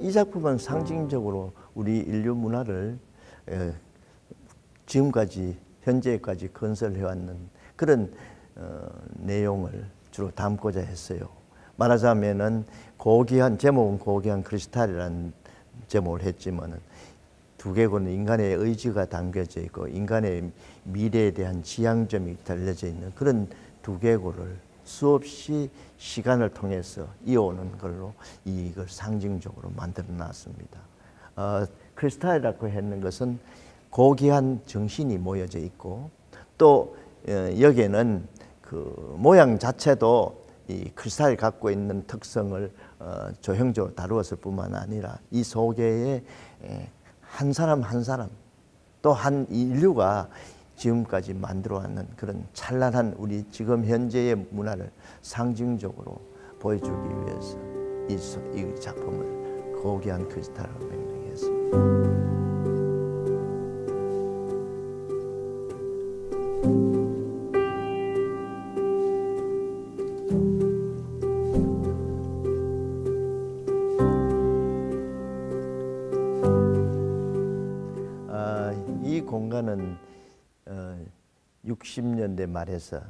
이 작품은 상징적으로 우리 인류 문화를 지금까지 현재까지 건설해왔는 그런 내용을 주로 담고자 했어요. 말하자면은 제목은 고귀한 크리스탈이라는 제목을 했지만은 두개골은 인간의 의지가 담겨져 있고 인간의 미래에 대한 지향점이 달려져 있는 그런 두개골을 수없이 시간을 통해서 이어오는 걸로 이걸 상징적으로 만들어 놨습니다. 크리스탈이라고 했는 것은 고귀한 정신이 모여져 있고 또 여기에는 그 모양 자체도 이 크리스탈이 갖고 있는 특성을 조형적으로 다루었을 뿐만 아니라 이 속에 한 사람 한 사람 또 한 인류가 지금까지 만들어왔는 그런 찬란한 우리 지금 현재의 문화를 상징적으로 보여주기 위해서 이 작품을 고귀한 크리스탈로 명명했습니다. 이 공간은 60년대 말에서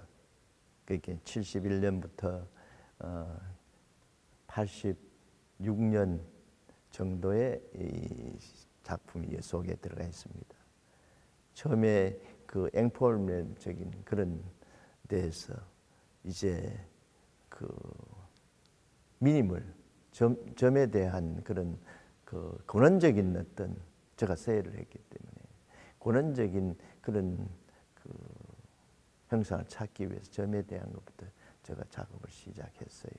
그렇게 71년부터 86년 정도의 이 작품이 속에 들어가 있습니다. 처음에 그 앵포멀적인 그런 데에서 이제 그 미니멀 점에 대한 그런 그 근원적인 어떤 제가 세일을 했기 때문에 근원적인 그런 그 형상을 찾기 위해서 점에 대한 것부터 제가 작업을 시작했어요.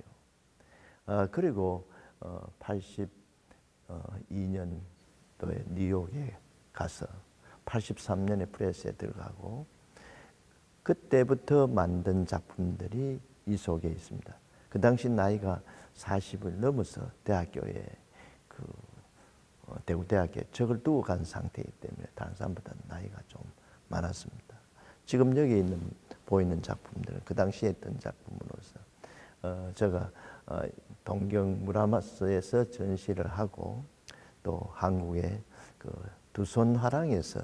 그리고 82년도에 뉴욕에 가서 83년에 프레스에 들어가고 그때부터 만든 작품들이 이 속에 있습니다. 그 당시 나이가 40을 넘어서 대학교에 대구대학교에 적을 두고 간 상태이기 때문에 다른 사람보다 나이가 좀 많았습니다. 지금 여기 보이는 작품들은 그 당시에 했던 작품으로서 제가 동경 무라마스에서 전시를 하고 또 한국의 그 두손 화랑에서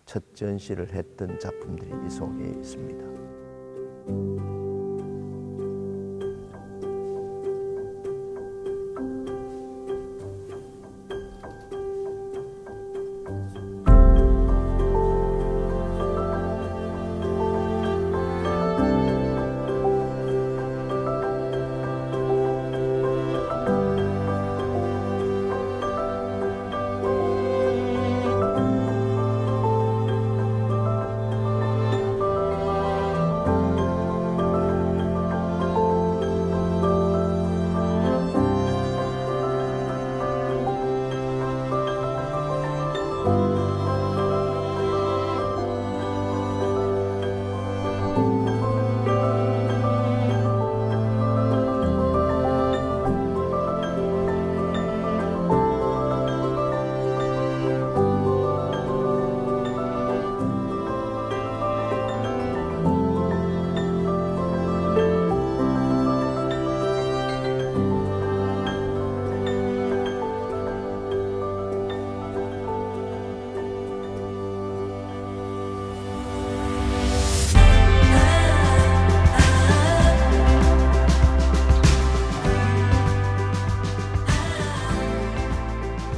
첫 전시를 했던 작품들이 이 속에 있습니다.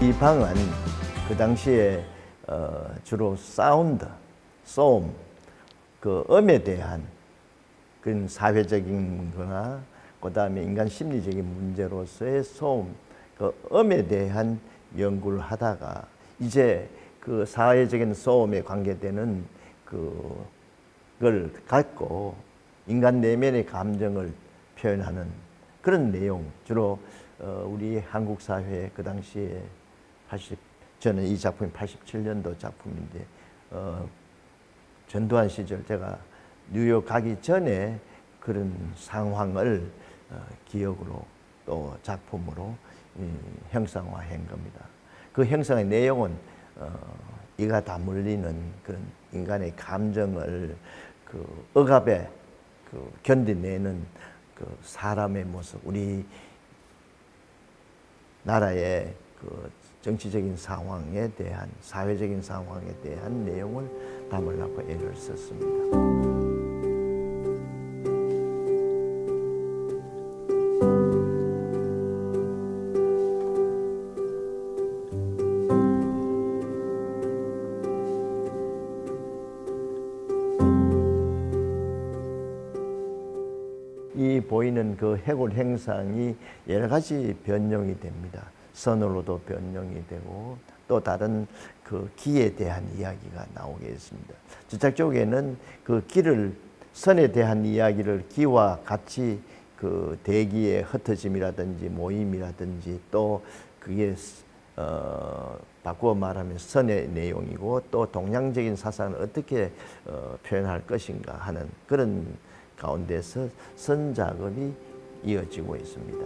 이 방은 그 당시에 주로 사운드, 소음, 그 음에 대한 그런 사회적인 거나 그 다음에 인간 심리적인 문제로서의 소음, 그 음에 대한 연구를 하다가 이제 그 사회적인 소음에 관계되는 그걸 갖고 인간 내면의 감정을 표현하는 그런 내용, 주로 우리 한국 사회 그 당시에 저는 이 작품이 87년도 작품인데 전두환 시절 제가 뉴욕 가기 전에 그런 상황을 기억으로 또 작품으로 형상화한 겁니다. 그 형상의 내용은 이가 다물리는 그런 인간의 감정을 그 억압에 견뎌내는 그 사람의 모습, 우리 나라의 그 정치적인 상황에 대한, 사회적인 상황에 대한 내용을 담으려고 애를 썼습니다. 이 보이는 그 해골 행상이 여러 가지 변형이 됩니다. 선으로도 변형이 되고 또 다른 그 기에 대한 이야기가 나오게 있습니다. 저작 쪽에는 그 기를, 선에 대한 이야기를 기와 같이 그 대기의 흩어짐이라든지 모임이라든지 또 그게 바꾸어 말하면 선의 내용이고 또 동양적인 사상을 어떻게 표현할 것인가 하는 그런 가운데서 선 작업이 이어지고 있습니다.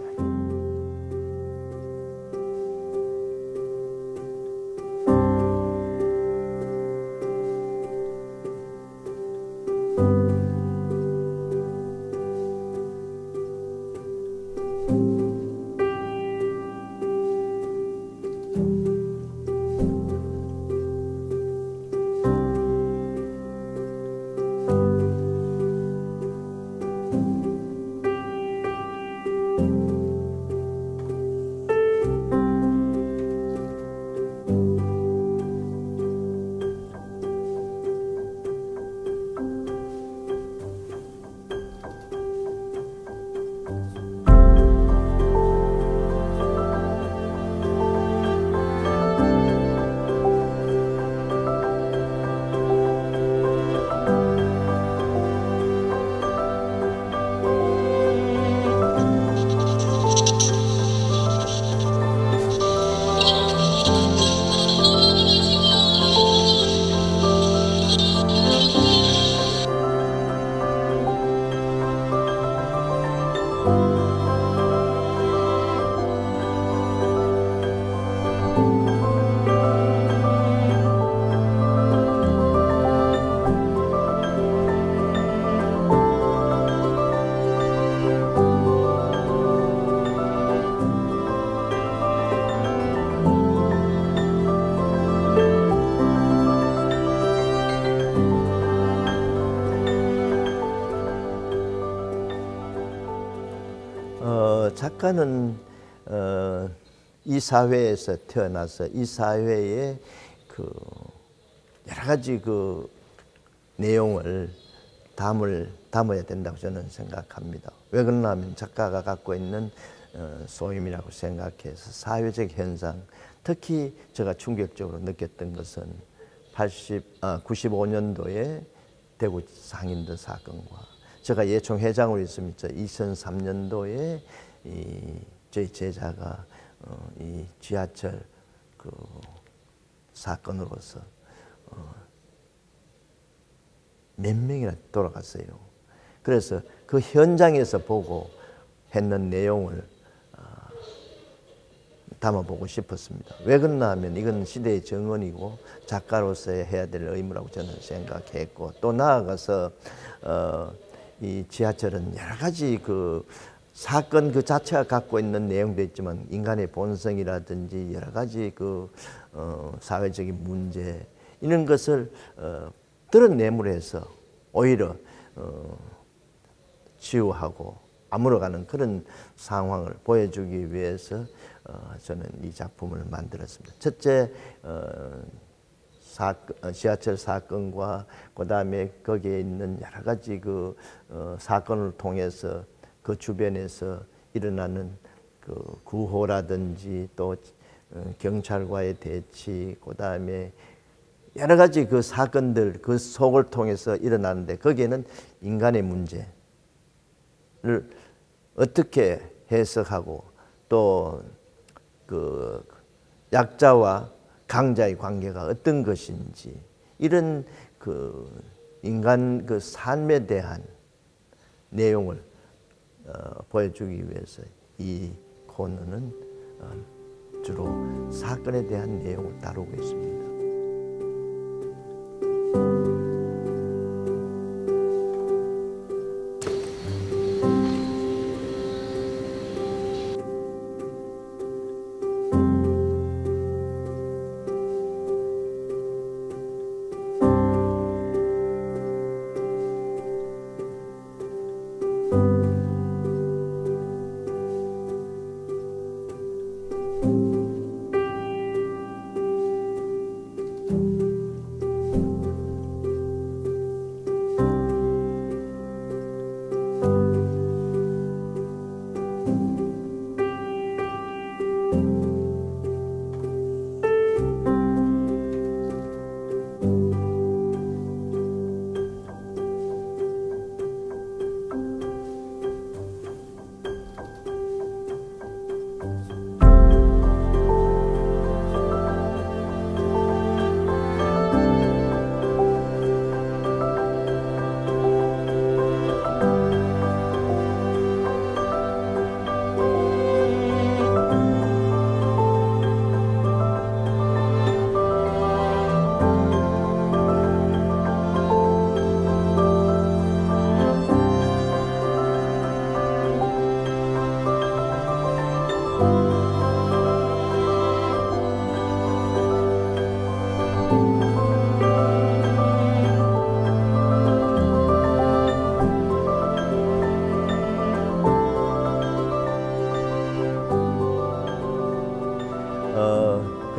작가는 이 사회에서 태어나서 이 사회의 그 여러 가지 그 내용을 담아야 된다고 저는 생각합니다. 왜 그러냐 하면 작가가 갖고 있는 소임이라고 생각해서 사회적 현상, 특히 제가 충격적으로 느꼈던 것은 95년도에 대구 상인도 사건과 제가 예총 회장으로 있으면서 2003년도에 저희 제자가 이 지하철 그 사건으로서 몇 명이나 돌아갔어요. 그래서 그 현장에서 보고 했는 내용을 담아보고 싶었습니다. 왜 그러나 하면 이건 시대의 정언이고 작가로서의 해야 될 의무라고 저는 생각했고 또 나아가서 이 지하철은 여러 가지 그 사건 그 자체가 갖고 있는 내용도 있지만 인간의 본성이라든지 여러 가지 그 사회적인 문제 이런 것을 드러내므로 해서 오히려 치유하고 아물어가는 그런 상황을 보여주기 위해서 저는 이 작품을 만들었습니다. 첫째 지하철 사건과 그 다음에 거기에 있는 여러 가지 그 사건을 통해서 그 주변에서 일어나는 그 구호라든지 또 경찰과의 대치, 그 다음에 여러 가지 그 사건들 그 속을 통해서 일어나는데 거기에는 인간의 문제를 어떻게 해석하고 또 그 약자와 강자의 관계가 어떤 것인지 이런 그 인간 그 삶에 대한 내용을 보여주기 위해서 이 코너는 주로 사건에 대한 내용을 다루고 있습니다.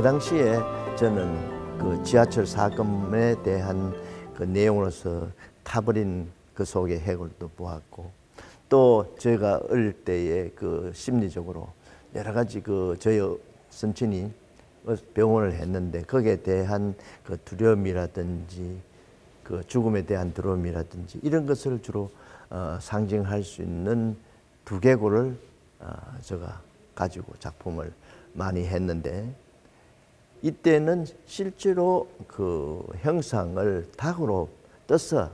당시에 저는 그 지하철 사건에 대한 그 내용으로서 타버린 그 속의 해골도 보았고, 또 제가 어릴 때에 그 심리적으로 여러 가지 그 저희 선친이 병원을 했는데 거기에 대한 그 두려움이라든지 그 죽음에 대한 두려움이라든지 이런 것을 주로 상징할 수 있는 두개골을 제가 가지고 작품을 많이 했는데, 이때는 실제로 그 형상을 닭으로 떠서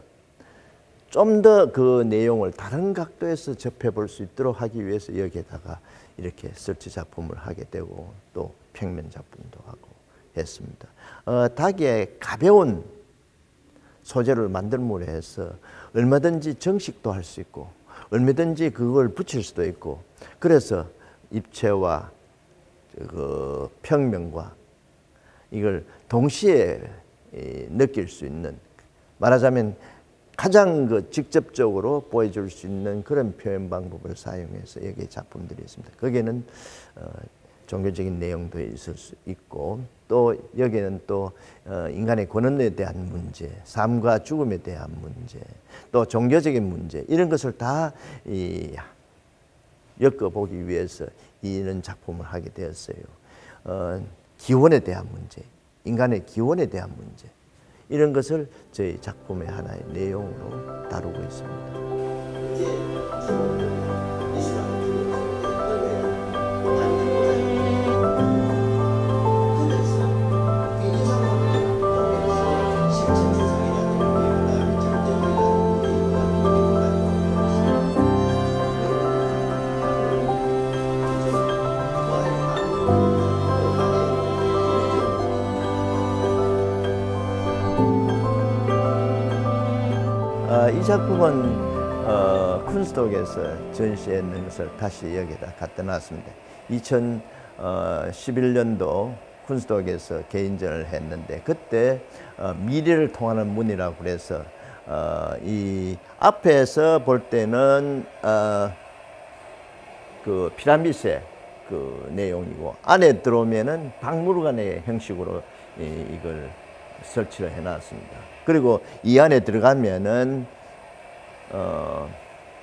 좀 더 그 내용을 다른 각도에서 접해 볼 수 있도록 하기 위해서 여기에다가 이렇게 설치 작품을 하게 되고 또 평면 작품도 하고 했습니다. 닭의 가벼운 소재를 만들므로 해서 얼마든지 정식도 할 수 있고 얼마든지 그걸 붙일 수도 있고, 그래서 입체와 그 평면과 이걸 동시에 느낄 수 있는, 말하자면 가장 그 직접적으로 보여줄 수 있는 그런 표현 방법을 사용해서 여기에 작품들이 있습니다. 거기에는 종교적인 내용도 있을 수 있고, 또 여기에는 또 인간의 권한에 대한 문제, 삶과 죽음에 대한 문제, 또 종교적인 문제, 이런 것을 다 엮어보기 위해서 이런 작품을 하게 되었어요. 기원에 대한 문제, 인간의 기원에 대한 문제, 이런 것을 저희 작품의 하나의 내용으로 다루고 있습니다. 이 작품은 쿤스트옥에서 전시했는 것을 다시 여기다 갖다 놨습니다. 2011년도 쿤스트옥에서 개인전을 했는데, 그때 미래를 통하는 문이라고 그래서 이 앞에서 볼 때는 그 피라미드의 그 내용이고, 안에 들어오면은 박물관의 형식으로 이걸 설치를 해놨습니다. 그리고 이 안에 들어가면은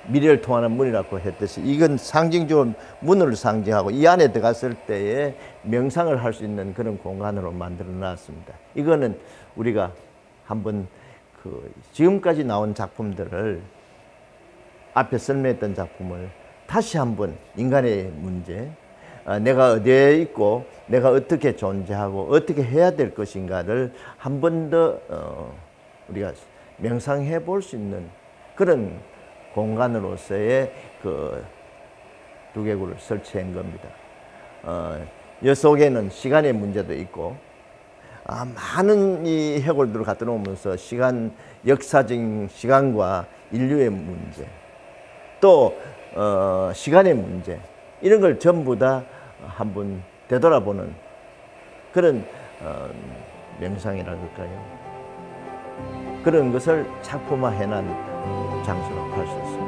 미래를 통하는 문이라고 했듯이 이건 상징적으로 문을 상징하고, 이 안에 들어갔을 때에 명상을 할 수 있는 그런 공간으로 만들어 놨습니다. 이거는 우리가 한번 그 지금까지 나온 작품들을, 앞에 설명했던 작품을 다시 한번 인간의 문제, 내가 어디에 있고 내가 어떻게 존재하고 어떻게 해야 될 것인가를 한 번 더 우리가 명상해 볼 수 있는 그런 공간으로서의 그 두개골을 설치한 겁니다. 이 속에는 시간의 문제도 있고, 많은 이 해골들을 갖다 놓으면서 역사적인 시간과 인류의 문제, 또 시간의 문제, 이런 걸 전부 다 한번 되돌아보는 그런 명상이라 그럴까요? 그런 것을 작품화해놓은 장소라고 할 수 있습니다.